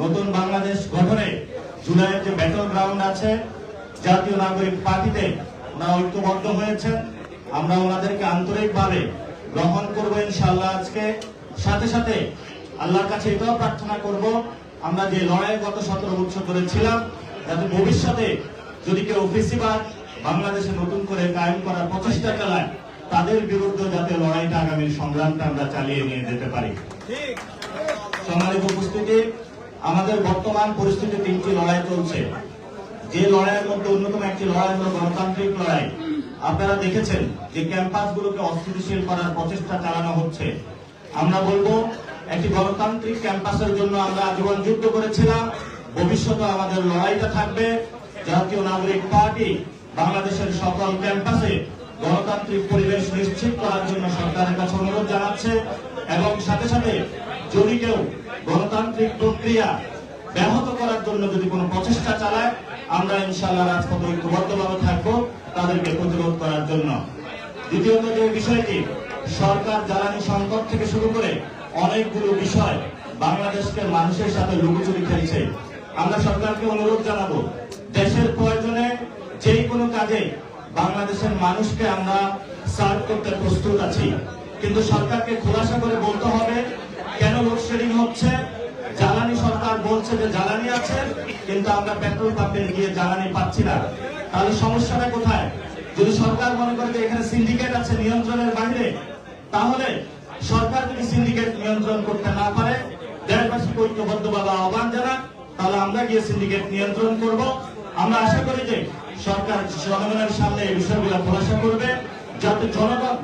নতুন বাংলাদেশ গঠনে জুলাইয়ের যে ব্যাটল গ্রাউন্ড আছে জাতীয় নাগরিক পার্টিতে ওনারা ঐক্যবদ্ধ হয়েছেন। আমরা ওনাদেরকে আন্তরিকভাবে গ্রহণ করবো ইনশাআল্লাহ। আজকে সাথে সাথে আল্লাহর কাছে এটাও প্রার্থনা করব, আমরা যে লড়াই গত 17 বছর ধরে ছিলাম, যাতে ভবিষ্যতে যদি কেউ ফেসিবাদ বাংলাদেশে নতুন করে কায়েম করার প্রচেষ্টা চালায়, তাদের বিরুদ্ধে যাতে লড়াইটা আগামীর সংগ্রামটা আমরা চালিয়ে নিয়ে যেতে পারি। সম্মানিত উপস্থিতি, আমাদের বর্তমান পরিস্থিতি 3টি লড়াই চলছে। যে লড়াইয়ের মধ্যে অন্যতম একটি লড়াই হল গণতান্ত্রিক লড়াই। আপনারা দেখেছেন যে ক্যাম্পাসগুলোকে অস্থিতিশীল করার প্রচেষ্টা চালানো হচ্ছে। আমরা বলবো, একটি গণতান্ত্রিক ক্যাম্পাসের জন্য আমরা আজীবন যুদ্ধ করেছিলাম, ভবিষ্যতে আমাদের লড়াইটা থাকবে। জাতীয় নাগরিক পার্টি বাংলাদেশের সকল ক্যাম্পাসে গণতান্ত্রিক পরিবেশ নিশ্চিত করার জন্য সরকারের কাছে অনুরোধ জানাচ্ছে এবং সাথে সাথে যদি কেউ গণতান্ত্রিক প্রক্রিয়া ব্যাহত করার জন্য যদি কোনো প্রচেষ্টা চালায়, আমরা ইনশাআল্লাহ রাজপথে ঐক্যবদ্ধভাবে থাকবো তাদেরকে প্রতিরোধ করার জন্য। দ্বিতীয়ত যে বিষয়টি, সরকার জ্বালানি সংকট থেকে শুরু করে অনেকগুলো বিষয় বাংলাদেশকে মানুষের সাথে লুকোচুরি খেলছে। আমরা সরকারকে অনুরোধ জানাবো, দেশের প্রয়োজনে যে কোনো কাজে বাংলাদেশের মানুষকে আমরা সার্ভ করতে প্রস্তুত আছি, কিন্তু সরকারকে খোলাসা করে বলতে হবে কেন লোডশেডিং হচ্ছে। জ্বালানি সরকার বলছে যে জ্বালানি আছে, কিন্তু আমরা পেট্রোল পাম্পে গিয়ে জ্বালানি পাচ্ছি না। তাহলে সমস্যাটা কোথায়? যদি সরকার মনে করে যে এখানে সিন্ডিকেট আছে নিয়ন্ত্রণের বাইরে, তাহলে সরকার যদি সিন্ডিকেট নিয়ন্ত্রণ করতে না পারে, দেশবাসীকে ঐক্যবদ্ধভাবে আহ্বান জানান, তাহলে আমরা গিয়ে সিন্ডিকেট নিয়ন্ত্রণ করব। আমরা আশা করি যে সরকার জনগণের সামনে এই বিষয়গুলো খোলাসা করবে, যাতে জনগণ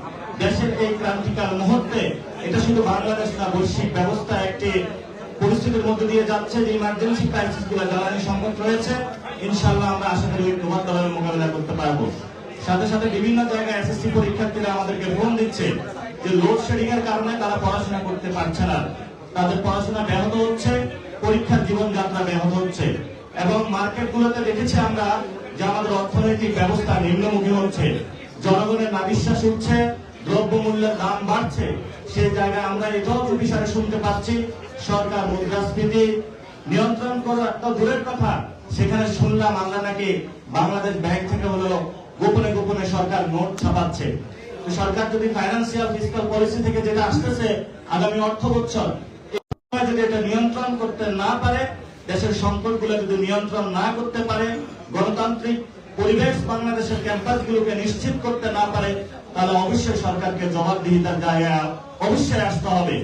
দেশের এই ক্রান্তিকাল মুহূর্তে, এটা শুধু বাংলাদেশ না, বৈশ্বিক ব্যবস্থা একটি পরিস্থিতির মধ্যে দিয়ে যাচ্ছে, যে ইমার্জেন্সি ক্রাইসিস গুলো জ্বালানি সংকট রয়েছে, ইনশাআল্লাহ আমরা আশা করি ঐক্যবদ্ধভাবে মোকাবিলা করতে পারবো। সাথে সাথে বিভিন্ন জায়গায় এসএসসি পরীক্ষার্থীরা আমাদেরকে ফোন দিচ্ছে যে লোডশেডিং এর কারণে তারা পড়াশোনা করতে পারছে না, তাদের পড়াশোনা ব্যাহত হচ্ছে, পরীক্ষার জীবনযাত্রা ব্যাহত হচ্ছে। এবং মার্কেটগুলোতে দেখেছি আমরা যে আমাদের অর্থনৈতিক ব্যবস্থা নিম্নমুখী হচ্ছে, জনগণের নাবিশ্বাস উঠছে, দ্রব্যমূল্যের দাম বাড়ছে। সেই জায়গায় আমরা এটাও বিষয়ে শুনতে পাচ্ছি সরকার মুদ্রাস্ফীতি নিয়ন্ত্রণ করা একটা দূরের কথা, সেখানে শুনলাম আমরা নাকি বাংলাদেশ ব্যাংক থেকে হলো গোপনে গোপনে সরকার নোট ছাপাচ্ছে। তো সরকার যদি ফাইন্যান্সিয়াল ফিসক্যাল পলিসি থেকে যেটা আসতেছে আগামী অর্থ বছর, যদি এটা নিয়ন্ত্রণ করতে না পারে, দেশের সম্পদগুলো যদি নিয়ন্ত্রণ না করতে পারে, গণতান্ত্রিক পরিবেশ বাংলাদেশের ক্যাম্পাসগুলোকে নিশ্চিত করতে না পারে, তাহলে অবশ্যই সরকারকে জবাবদিহিতার জায়গায় অবশ্যই আসতে হবে।